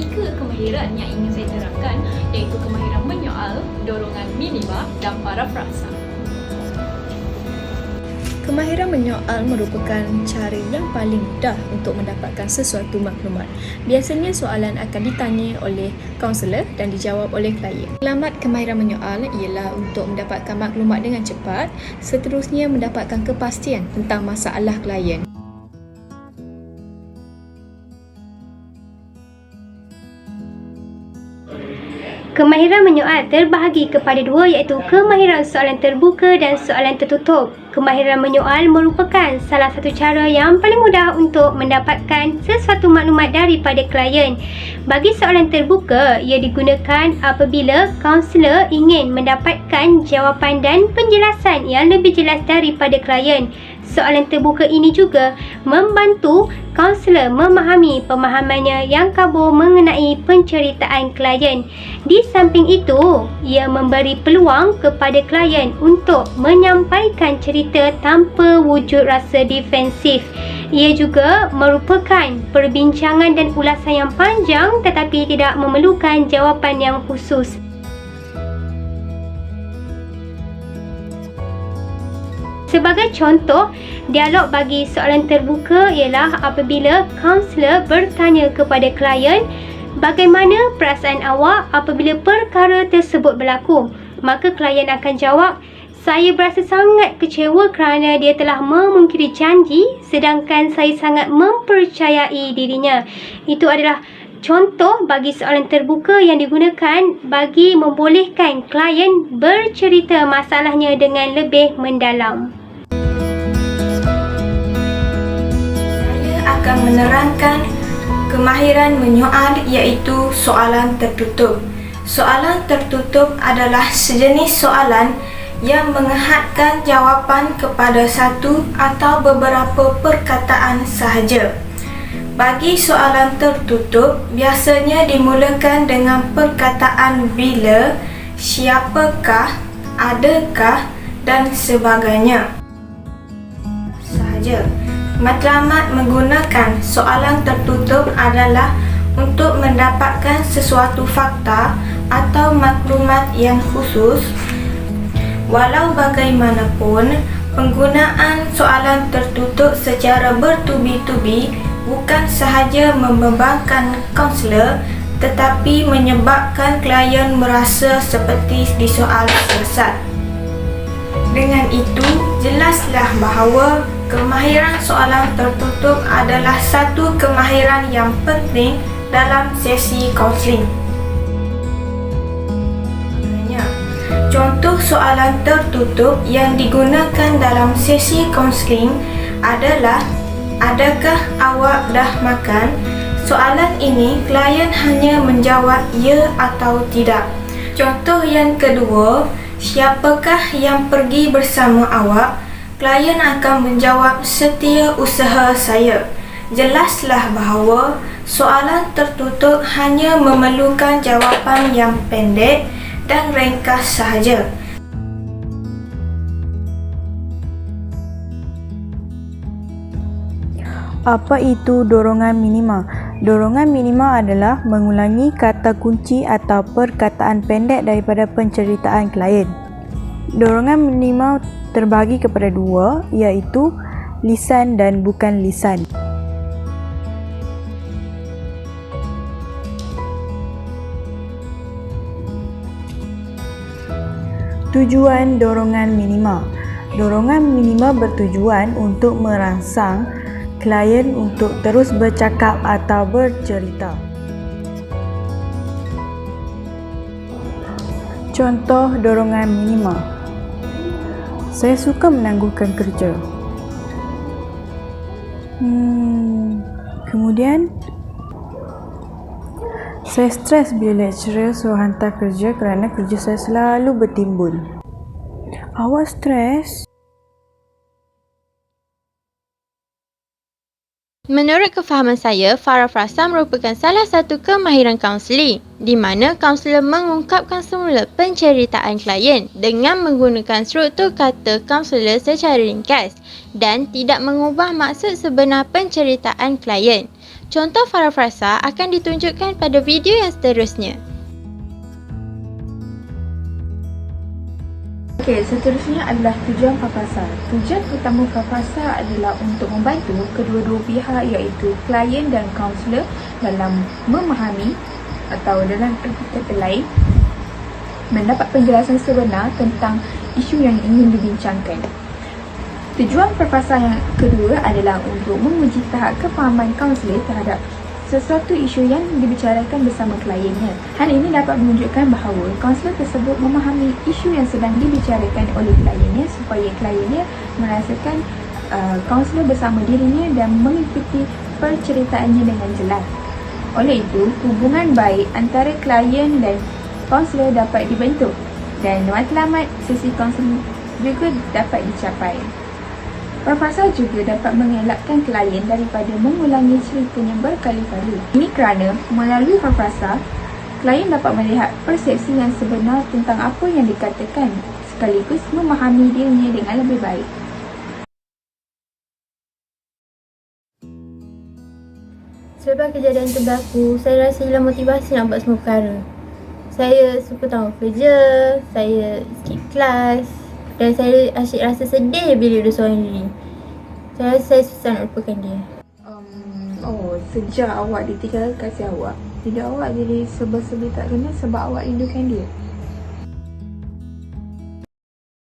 3 kemahiran yang ingin saya terangkan, iaitu kemahiran menyoal, dorongan minima dan parafrasa. Kemahiran menyoal merupakan cara yang paling mudah untuk mendapatkan sesuatu maklumat. Biasanya soalan akan ditanya oleh kaunselor dan dijawab oleh klien. Alamat kemahiran menyoal ialah untuk mendapatkan maklumat dengan cepat, seterusnya mendapatkan kepastian tentang masalah klien. Kemahiran menyoal terbahagi kepada dua, iaitu kemahiran soalan terbuka dan soalan tertutup. Kemahiran menyoal merupakan salah satu cara yang paling mudah untuk mendapatkan sesuatu maklumat daripada klien. Bagi soalan terbuka, ia digunakan apabila kaunselor ingin mendapatkan jawapan dan penjelasan yang lebih jelas daripada klien. Soalan terbuka ini juga membantu kaunselor memahami pemahamannya yang kabur mengenai penceritaan klien. Di samping itu, ia memberi peluang kepada klien untuk menyampaikan cerita tanpa wujud rasa defensif. Ia juga merupakan perbincangan dan ulasan yang panjang tetapi tidak memerlukan jawapan yang khusus. Sebagai contoh, dialog bagi soalan terbuka ialah apabila kaunselor bertanya kepada klien, bagaimana perasaan awak apabila perkara tersebut berlaku? Maka klien akan jawab, saya berasa sangat kecewa kerana dia telah memungkiri janji sedangkan saya sangat mempercayai dirinya. Itu adalah contoh bagi soalan terbuka yang digunakan bagi membolehkan klien bercerita masalahnya dengan lebih mendalam. Akan menerangkan kemahiran menyoal, iaitu soalan tertutup. Soalan tertutup adalah sejenis soalan yang menghadkan jawapan kepada satu atau beberapa perkataan sahaja. Bagi soalan tertutup, biasanya dimulakan dengan perkataan bila, siapakah, adakah dan sebagainya sahaja. Matlamat menggunakan soalan tertutup adalah untuk mendapatkan sesuatu fakta atau maklumat yang khusus. Walau bagaimanapun, penggunaan soalan tertutup secara bertubi-tubi bukan sahaja membebankan kaunselor tetapi menyebabkan klien merasa seperti disoal sesat. Dengan itu, jelaslah bahawa kemahiran soalan tertutup adalah satu kemahiran yang penting dalam sesi kaunseling. Contoh soalan tertutup yang digunakan dalam sesi kaunseling adalah, adakah awak dah makan? Soalan ini klien hanya menjawab ya atau tidak. Contoh yang kedua, siapakah yang pergi bersama awak? Klien akan menjawab, setiausaha saya. Jelaslah bahawa soalan tertutup hanya memerlukan jawapan yang pendek dan ringkas sahaja. Apa itu dorongan minima? Dorongan minima adalah mengulangi kata kunci atau perkataan pendek daripada penceritaan klien. Dorongan minima terbahagi kepada dua, iaitu lisan dan bukan lisan. Tujuan dorongan minima. Dorongan minima bertujuan untuk merangsang klien untuk terus bercakap atau bercerita. Contoh dorongan minima. Saya suka menangguhkan kerja. Kemudian, saya stres bila lecturer suruh hantar kerja kerana kerja saya selalu bertimbun. Awak stres? Menurut kefahaman saya, parafrasa merupakan salah satu kemahiran kaunseling di mana kaunselor mengungkapkan semula penceritaan klien dengan menggunakan struktur kata kaunselor secara ringkas dan tidak mengubah maksud sebenar penceritaan klien. Contoh farafrasa akan ditunjukkan pada video yang seterusnya. Okey, seterusnya adalah tujuan farafrasa. Tujuan utama farafrasa adalah untuk membantu kedua-dua pihak iaitu klien dan kaunselor dalam memahami atau dalam erti kata lain mendapat penjelasan sebenar tentang isu yang ingin dibincangkan. Tujuan farafrasa yang kedua adalah untuk menguji tahap kefahaman kaunselor terhadap sesuatu isu yang dibicarakan bersama kliennya. Hal ini dapat menunjukkan bahawa kaunselor tersebut memahami isu yang sedang dibicarakan oleh kliennya supaya kliennya merasakan kaunselor bersama dirinya dan mengikuti perceritaannya dengan jelas. Oleh itu, hubungan baik antara klien dan kaunselor dapat dibentuk dan matlamat sesi kaunseling juga dapat dicapai. Farafrasa juga dapat mengelakkan klien daripada mengulangi ceritanya berkali-kali. Ini kerana melalui farafrasa, klien dapat melihat persepsi yang sebenar tentang apa yang dikatakan sekaligus memahami dirinya dengan lebih baik. Selepas kejadian itu berlaku, saya rasa hilang motivasi nak buat semua perkara. Saya suka tangguh kerja, saya skip kelas dan saya asyik rasa sedih bila duduk seorang diri. Saya rasa saya susah nak lupakan dia. Sejak awak ditinggal kasih awak, tidak awak jadi serba-serbi tak kena sebab awak rindukan dia?